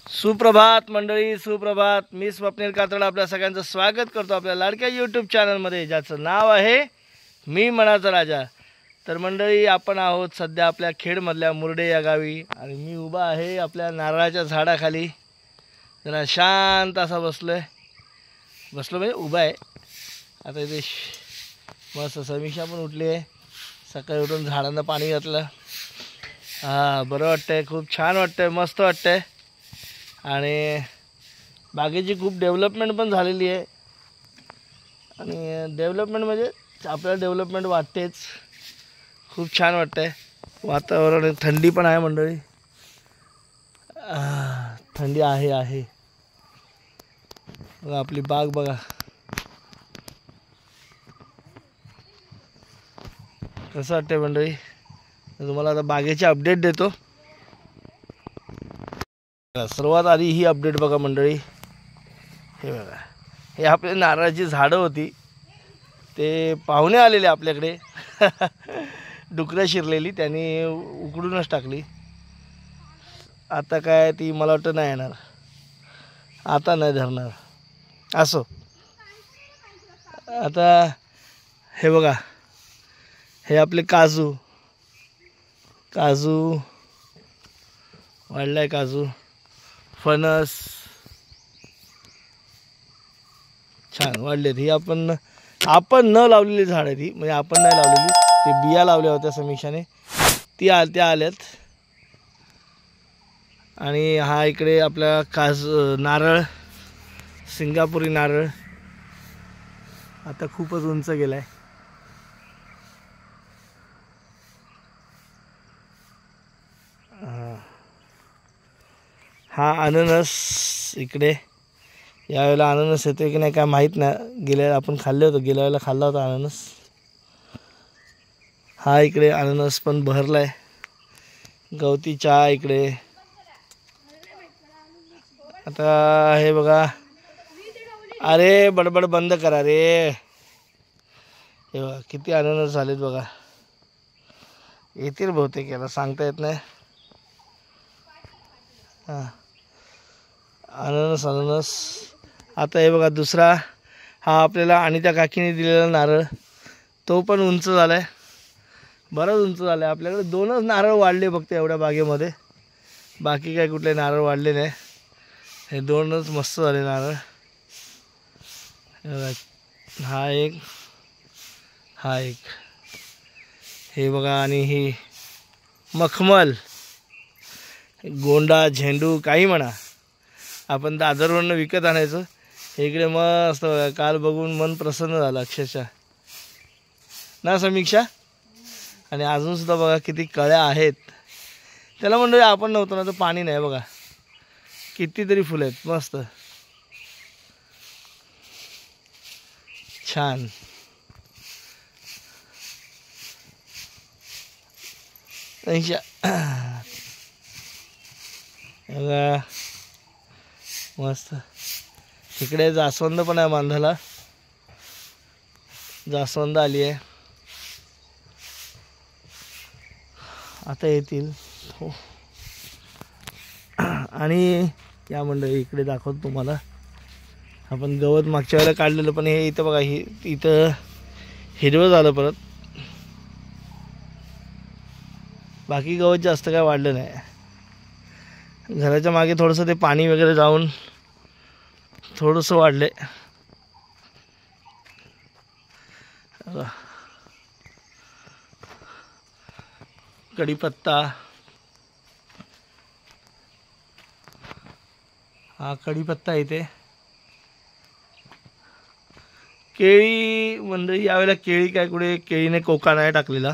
सुप्रभात मंडळी, सुप्रभात. मी स्वप्नील कातड आपल्या सगळ्यांचं स्वागत करतो आपल्या लाडक्या यूट्यूब चॅनलमध्ये, ज्याचं नाव आहे मी मनाचा राजा. तर मंडळी, आपण आहोत सध्या आपल्या खेडमधल्या मुर्डे या गावी आणि मी उभा आहे आपल्या नारळाच्या झाडाखाली. जरा शांत असा बसलो म्हणजे उभा आहे. आता इथे मस्त समीक्षा पण उठली आहे. सकाळी उठून झाडांना पाणी घातलं. बरं वाटतंय, खूप छान वाटतंय, मस्त वाटतंय. आणि बागेची खूप डेव्हलपमेंट पण झालेली आहे. आणि डेव्हलपमेंट म्हणजे आपल्याला डेव्हलपमेंट वाटतेच. खूप छान वाटतंय. वातावरण थंडी पण आहे मंडळी, थंडी आहे. बघा आपली बाग बघा कसं वाटतंय मंडळी. तुम्हाला आता बागेची अपडेट देतो. सर्वात आधी ही अपडेट बघा मंडळी. हे बघा, हे आपले नारळाची झाडं होती. ते पाहुणे आलेले आपल्याकडे डुकरं शिरलेली, त्यांनी उकडूनच टाकली. आता काय ती मला वाटतं नाही येणार, आता नाही धरणार. असो, आता हे बघा, हे आपले काजू वाढलाय. काजू, फणस छान वाढलेत. ही आपण न लावलेली झाड आहे ती, म्हणजे आपण नाही लावलेली, ते बिया लावल्या होत्या समीक्षाने, त्या आल्यात. आणि हा इकडे आपला नारळ, सिंगापुरी नारळ आता खूपच उंच गेलाय. हा अननस इकडे. यावेळेला अननस येतोय की नाही काय माहीत नाही. गेल्या आपण खाल्ले होतं, गेल्या वेळेला खाल्ला होता अननस. हा इकडे अननस पण बहरलाय. गवती चहा इकडे. आता हे बघा, अरे बडबड बंद करा रे. हे बघा किती अननस झालेत बघा. येतील बहुतेक, याला सांगता येत नाही. अननस. आता हे बघा दुसरा, हा आपल्याला आणि त्या काकीने दिलेला नारळ, तो पण उंच झाला आहे, बराच उंच झाला आहे. आपल्याकडे 2च नारळ वाढले फक्त एवढ्या बागेमध्ये, बाकी काय कुठले नारळ वाढले नाही. हे 2च मस्त झाले नारळ. हा एक. हे बघा, आणि ही मखमल, गोंडा, झेंडू काही म्हणा, आपण दादरवरनं विकत आणायचो. इकडे मस्त बघा, काल बघून मन प्रसन्न झालं अक्षरशः ना समीक्षा. आणि अजून सुद्धा बघा किती कळ्या आहेत. त्याला म्हणजे आपण नव्हतं ना, तर पाणी नाही. बघा कितीतरी फुलं आहेत, मस्त छान. बघा मस्त. इकडे जास्वंद पण आहे बांधायला, जास्वंद आली आहे, आता येतील. हो. आणि या मंडळी इकडे दाखवतो तुम्हाला, आपण गवत मागच्या वेळेला काढलेलं, पण हे इथं बघा, इथं हिरवं झालं परत. बाकी गवत जास्त काय वाढलं नाही. घराच्या मागे थोडंसं ते पाणी वगैरे जाऊन थोडंसं वाढले. कढीपत्ता, हा कढीपत्ता इथे. केळी मंडळी, यावेळेला केळी काय कुठे केळीने कोका नाही टाकलेला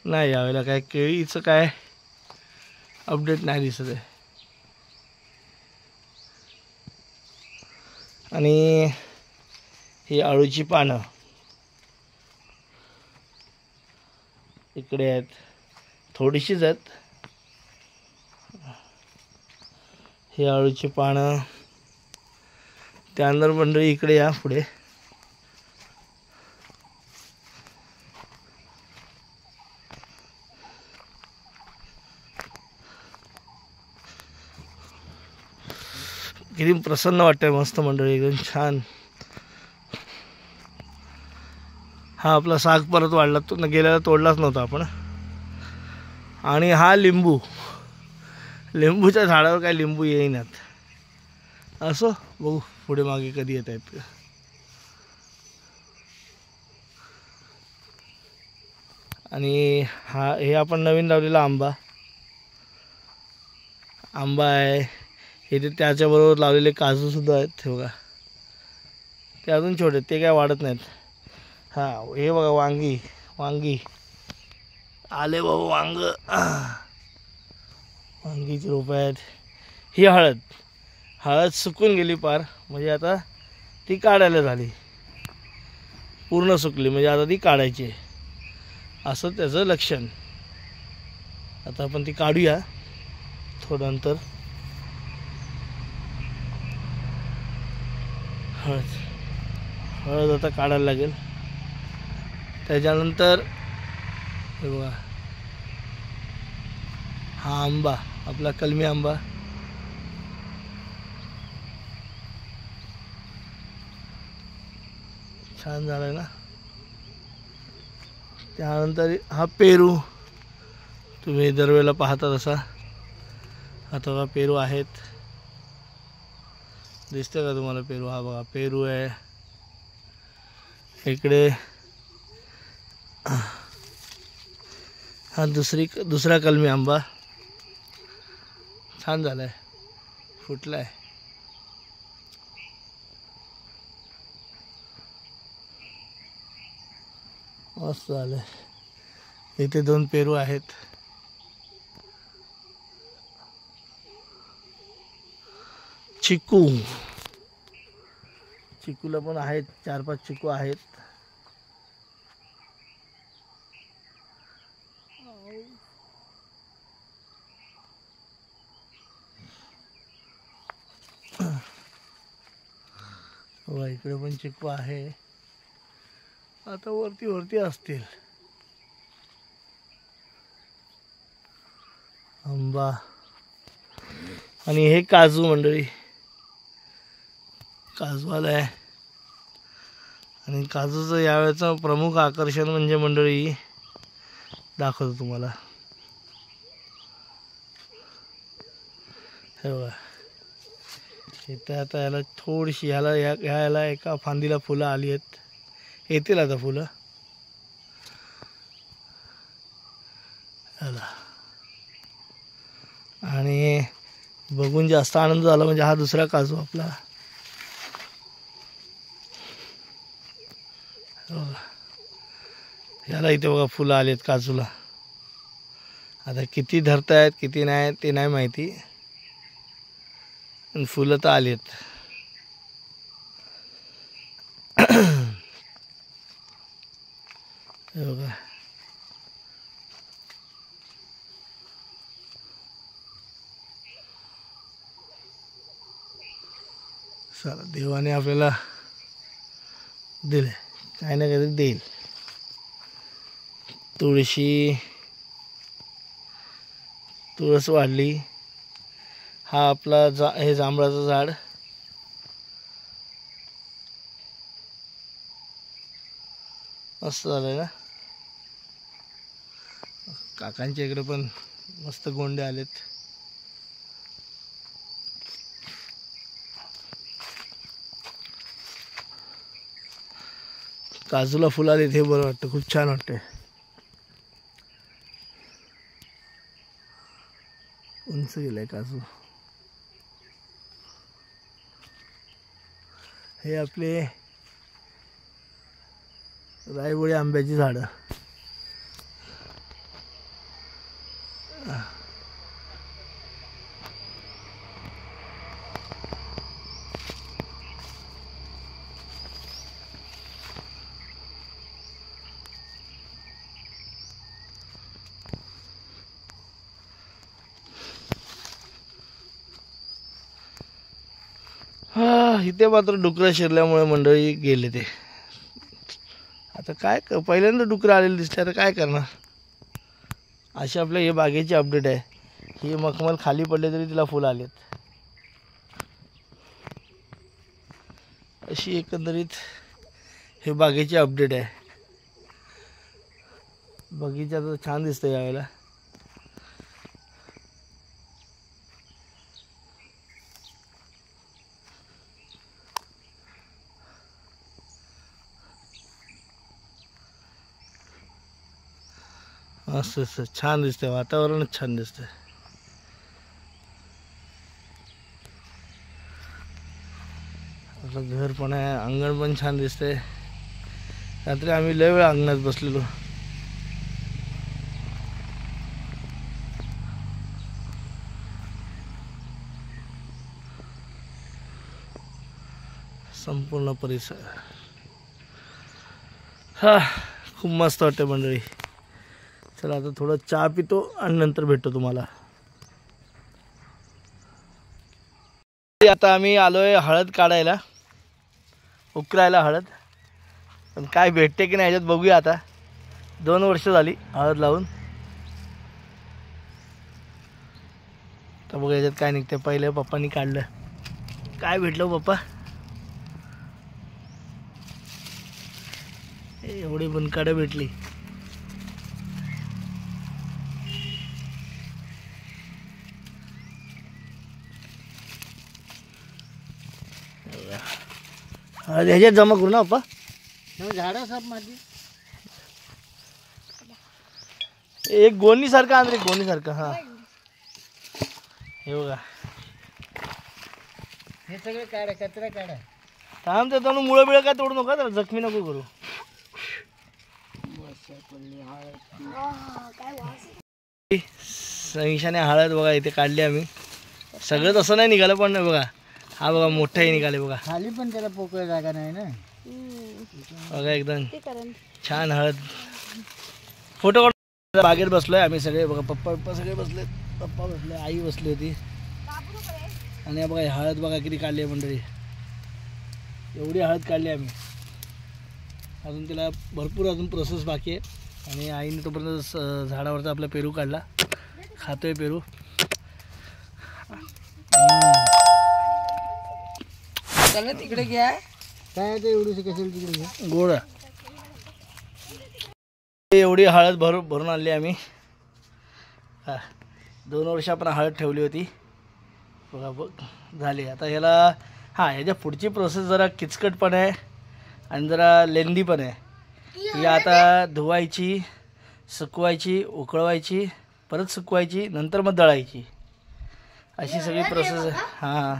नाही. यावेळेला काय केळीचं काय अपडेट नाही दिसत आहे. आणि ही आळूची पानं इकडे आहेत, थोडीशीच आहेत. ही आळूची पानं. त्यानंतर मंडळी इकडे या पुढे, किती प्रसन्न वाटतंय, मस्त मंडळी, एकदम छान. हा आपला साग परत वाढला, तो गेल्याला तोडलाच नव्हता आपण. आणि हा लिंबू, लिंबूच्या झाडावर काय लिंबू येईनात. असो, बघू पुढे मागे कधी येत आहेत. आणि हा हे आपण नवीन लावलेला आंबा आहे. इथे त्याच्याबरोबर लावलेले काजूसुद्धा आहेत. हे बघा, ते अजून छोटे, ते काय वाढत नाहीत. हां, हे बघा वांगी आले बाबा, वांगीची रोपं आहेत. ही हळद सुकून गेली पार, म्हणजे आता ती काढायला झाली, पूर्ण सुकली, म्हणजे आता ती काढायची आहे, असं त्याचं लक्षण. आता आपण ती काढूया थोडं नंतर. हळद आता काढायला लागेल. त्याच्यानंतर हे बघा, हा आंबा, आपला कलमी आंबा, छान झाला ना. त्यानंतर हा पेरू, तुम्ही दरवेळेला पाहता तसा. आता बघा पेरू आहेत, दिसतं का तुम्हाला पेरू? हा बघा पेरू आहे. इकडे हा दुसरा कलमी आंबा, छान झाला आहे, फुटला आहे, मस्त झालं आहे. इथे 2 पेरू आहेत. चिकूला पण आहेत, 4-5 चिकू आहेत. इकडे पण चिकू आहे, आता वरती असतील. आंबा आणि हे काजू मंडळी, काजूवाला आहे. आणि काजूचं यावेळेचं प्रमुख आकर्षण म्हणजे मंडळी, दाखवतो तुम्हाला. हे बघा, इथं आता याला थोडीशी, ह्याला एका फांदीला फुलं आली आहेत, येतील आता फुलं ह्याला. आणि बघून जास्त आनंद झाला म्हणजे हा दुसरा काजू आपला. याला इथे बघा फुलं आली आहेत काजूला. आता किती धरतायत किती नाही ते नाही माहिती, पण फुलं तर आली आहेत. हे बघा, चला, देवाने आपल्याला दिले, काही ना काहीतरी देईल. तुळस वाढली. हा आपला हे जांभळाचं झाड, मस्त झालंय ना. काकांच्या इकडे पण मस्त गोंडे आलेत. काजूला फुलं आलेत, हे बरं वाटतं, खूप छान वाटतंय. उंच गेलाय काजू. हे आपले रायबोळी आंब्याची झाडं. इथे मात्र डुकरं शिरल्यामुळे मंडळी गेले ते. आता काय पहिल्यांदा डुकरं आलेले दिसते, आता काय करणार. अशी आपल्या हे बागेची अपडेट आहे. ही मखमल खाली पडले तरी तिला फुलं आलेत. अशी एकंदरीत हे बागेची अपडेट आहे. बगीचा तर छान दिसतोय यावेळेला. असं छान दिसतंय, वातावरणच छान दिसतंय. आपलं घर पण आहे, अंगण पण छान दिसतंय. रात्री आम्ही लय वेळ अंगणात बसलेलो. संपूर्ण परिसर हा खूप मस्त वाटते मंडळी. चला आता थोडं चहा पितो आणि नंतर भेटतो तुम्हाला. आता आम्ही आलोय हळद काढायला, उकरायला हळद. पण काय भेटते की नाही ह्याच्यात बघूया. आता 2 वर्ष झाली हळद लावून. तर बघूया ह्याच्यात काय निघते. पहिले पप्पांनी काढलं, काय भेटलं पप्पा? एवढी बनकाडं भेटली. ह्याच्यात जमा करू ना पप्पा. झाडं साप माझी एक गोणी सारखा आंध्रे, गोणी सारखा. हा हे बघा, हे सगळे काढा, कचरा काढा. थांब ते तणू मुळं बिळं काय तोडू नका, तर जखमी नको करू. समीक्षाने हळद बघा इथे काढली आम्ही. सगळं तसं नाही निघालं पण बघा, हा बघा मोठाही निघाले बघा. खाली पण त्याला पोकळ जागा नाही ना. बघा एकदम छान हळद. फोटो काढून बागेत बसलोय आम्ही सगळे बघा. पप्पा सगळे बसले, पप्पा बसले, आई बसली होती. आणि बघा हळद बघा किती काढली आहे मंडळी. एवढी हळद काढली आम्ही. अजून तिला भरपूर अजून प्रोसेस बाकी आहे. आणि आईने तोपर्यंत झाडावरचा आपला पेरू काढला, खातोय पेरू. चला तिकडे घ्या. काय ते एवढी कशाला तिकडे घ्या. गोड एवढी हळद भरून आणली आम्ही. 2 वर्ष आपण हळद ठेवली होती बघा. बघ झाली आता. ह्याला ह्याच्या पुढची प्रोसेस जरा किचकट पण आहे आणि जरा लेंदी पण आहे. ही आता धुवायची, सुकवायची, उकळवायची, परत सुकवायची, नंतर मग दळायची, अशी सगळी प्रोसेस आहे. हां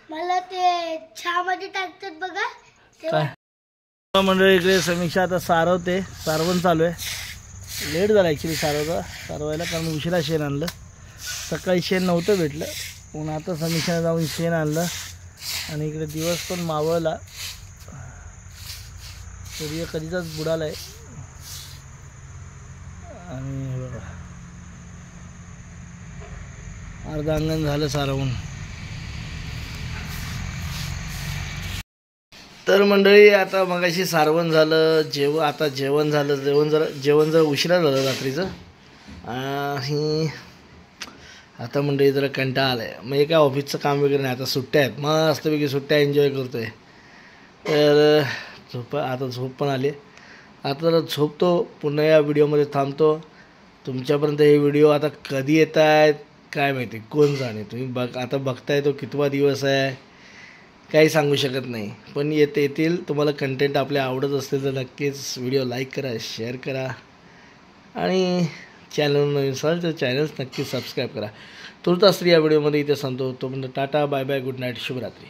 मला ते चहामध्ये टाकतात बघा. काय मंडळी इकडे समीक्षा आता सारवते. सारवण चालू आहे. लेट झाला ॲक्च्युली सारवायला, कारण उशिरा शेण आणलं. सकाळी शेण नव्हतं भेटलं, पण आता समीक्षाने जाऊन शेण आणलं. आणि इकडे दिवस पण मावळला, सूर्य कधीचाच बुडाला आहे. आणि हे बघा अर्ध अंगण झालं सारवून. तर मंडळी आता मगाशी सारवण झालं, आता जेवण झालं. जेवण जरा उशिरा झालं रात्रीचं. आणि आता मंडळी जरा कंटाळा आला आहे. मग हे काय ऑफिसचं काम वगैरे नाही, आता सुट्ट्या आहेत. मस्तपैकी सुट्ट्या एन्जॉय करतो आहे. तर आता झोप पण आली. आता जरा झोपतो, पुन्हा या व्हिडिओमध्ये थांबतो. तुमच्यापर्यंत हे व्हिडिओ आता कधी येत आहेत काय माहिती, कोण जाणे. तुम्ही आता बघताय तो कितवा दिवस आहे काही सांगू शकत नाही. पण येतील. तुम्हाला कंटेंट आपले आवडत असतील तर नक्कीच व्हिडिओ लाईक करा, शेअर करा. आणि चॅनल नवीन असाल तर चॅनल नक्की सबस्क्राईब करा. तुर्तास या व्हिडिओमध्ये इथे सांगतो. तोपर्यंत tata, bye bye, good night, शुभरात्री.